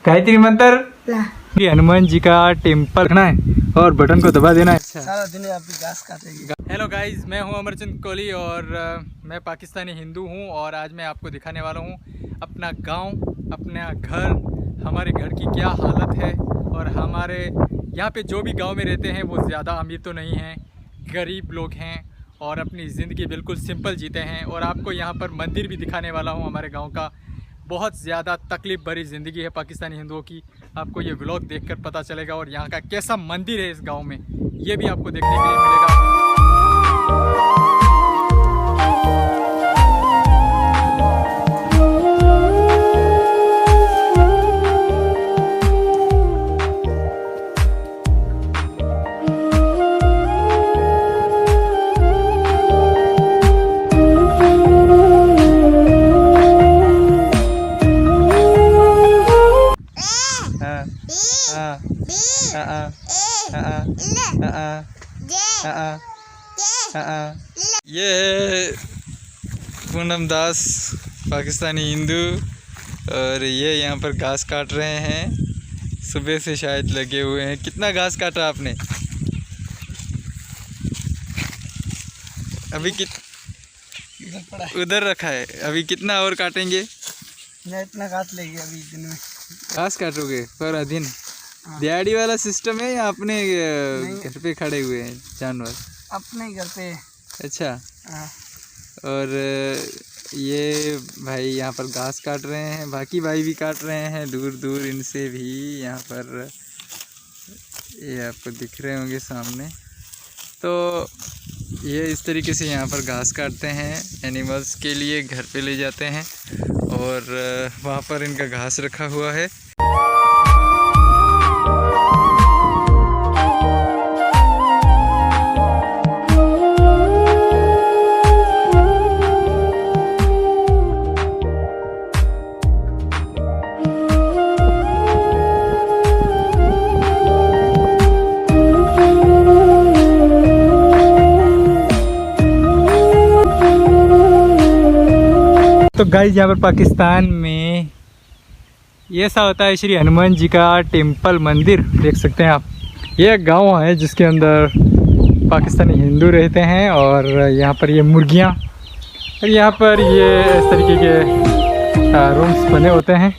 गायत्री मंत्र हनुमान जी का टेम्पल रखना है और बटन को दबा देना है। सारा दिन आपकी घास काटेगी। हेलो गाइस, मैं हूं अमरचंद कोहली और मैं पाकिस्तानी हिंदू हूं और आज मैं आपको दिखाने वाला हूं अपना गांव, अपना घर, हमारे घर की क्या हालत है। और हमारे यहाँ पे जो भी गांव में रहते हैं वो ज़्यादा अमीर तो नहीं हैं, गरीब लोग हैं और अपनी ज़िंदगी बिल्कुल सिंपल जीते हैं। और आपको यहाँ पर मंदिर भी दिखाने वाला हूँ हमारे गाँव का। बहुत ज़्यादा तकलीफ़ भरी ज़िंदगी है पाकिस्तानी हिंदुओं की। आपको ये व्लॉग देखकर पता चलेगा और यहाँ का कैसा मंदिर है इस गांव में, ये भी आपको देखने के लिए मिलेगा। ये है पूनम दास, पाकिस्तानी हिंदू, और ये यहाँ पर घास काट रहे हैं। सुबह से शायद लगे हुए हैं। कितना घास काटा आपने अभी? उधर रखा है। अभी कितना और काटेंगे? इतना काट लेंगे अभी दिन में। घास काटोगे पूरा दिन? दिहाड़ी वाला सिस्टम है या अपने घर पे खड़े हुए हैं जानवर? अपने घर पे। अच्छा। हाँ। और ये भाई यहाँ पर घास काट रहे हैं, बाकी भाई भी काट रहे हैं दूर दूर इनसे भी। यहाँ पर ये आपको दिख रहे होंगे सामने। तो ये इस तरीके से यहाँ पर घास काटते हैं, एनिमल्स के लिए घर पे ले जाते हैं और वहाँ पर इनका घास रखा हुआ है। तो गाइस, यहाँ पर पाकिस्तान में ये ऐसा होता है, श्री हनुमान जी का टेम्पल मंदिर देख सकते हैं आप। ये एक गांव है जिसके अंदर पाकिस्तानी हिंदू रहते हैं और यहाँ पर ये मुर्गियाँ और यहाँ पर ये इस तरीके के रूम्स बने होते हैं।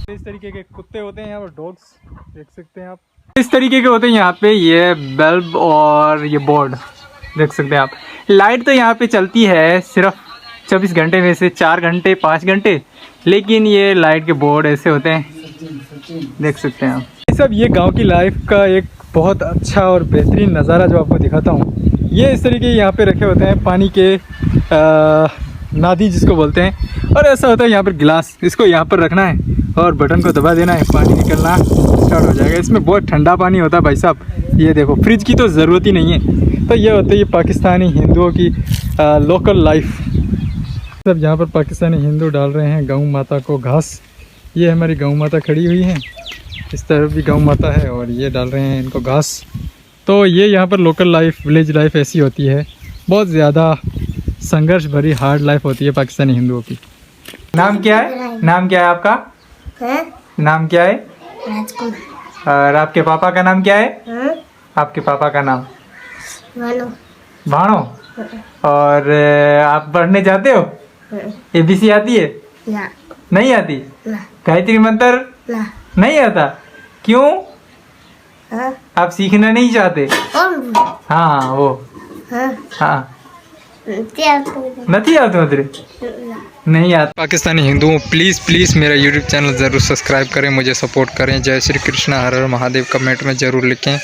इस तरीके के कुत्ते होते हैं यहाँ पर, डॉग्स देख सकते हैं आप। इस तरीके के होते हैं यहाँ पे ये बल्ब और ये बोर्ड देख सकते हैं आप। लाइट तो यहाँ पे चलती है सिर्फ 24 घंटे में से 4 घंटे 5 घंटे, लेकिन ये लाइट के बोर्ड ऐसे होते हैं देख सकते हैं आप। सब ये गांव की लाइफ का एक बहुत अच्छा और बेहतरीन नज़ारा जो आपको दिखाता हूँ। ये इस तरीके यहाँ पे रखे होते हैं पानी के नादी जिसको बोलते हैं, और ऐसा होता है यहाँ पर गिलास, इसको यहाँ पर रखना है और बटन को दबा देना है, पानी निकलना स्टार्ट हो जाएगा। इसमें बहुत ठंडा पानी होता है भाई साहब। ये देखो, फ्रिज की तो ज़रूरत ही नहीं है। तो ये होती है पाकिस्तानी हिंदुओं की लोकल लाइफ। सब यहाँ पर पाकिस्तानी हिंदू डाल रहे हैं गऊ माता को घास। ये हमारी गऊ माता खड़ी हुई हैं, इस तरफ भी गऊ माता है और ये डाल रहे हैं इनको घास। तो ये यहाँ पर लोकल लाइफ, विलेज लाइफ ऐसी होती है। बहुत ज़्यादा संघर्ष भरी हार्ड लाइफ होती है पाकिस्तानी हिंदुओं की। नाम क्या है? नाम क्या है आपका? नाम क्या है? राजकुमार। और आपके पापा का नाम क्या है? आपके पापा का नाम? भाणो। और आप पढ़ने जाते हो? ABC आती है? ना। नहीं आती? ना। गायत्री मंत्र? नहीं आता। क्यों? आप सीखना नहीं चाहते? हाँ वो। हाँ नहीं आता तेरे? नहीं आता। पाकिस्तानी हिंदुओं, प्लीज़ मेरा YouTube चैनल ज़रूर सब्सक्राइब करें, मुझे सपोर्ट करें। जय श्री कृष्ण, हर हर महादेव कमेंट में ज़रूर लिखें,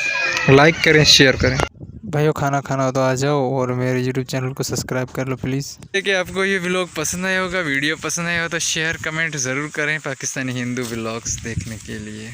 लाइक करें, शेयर करें। भाइयों, खाना खाना हो तो आ जाओ और मेरे YouTube चैनल को सब्सक्राइब कर लो प्लीज़। देखिए, आपको ये व्लॉग पसंद आया होगा, वीडियो पसंद आया हो तो शेयर कमेंट ज़रूर करें पाकिस्तानी हिंदू व्लॉग्स देखने के लिए।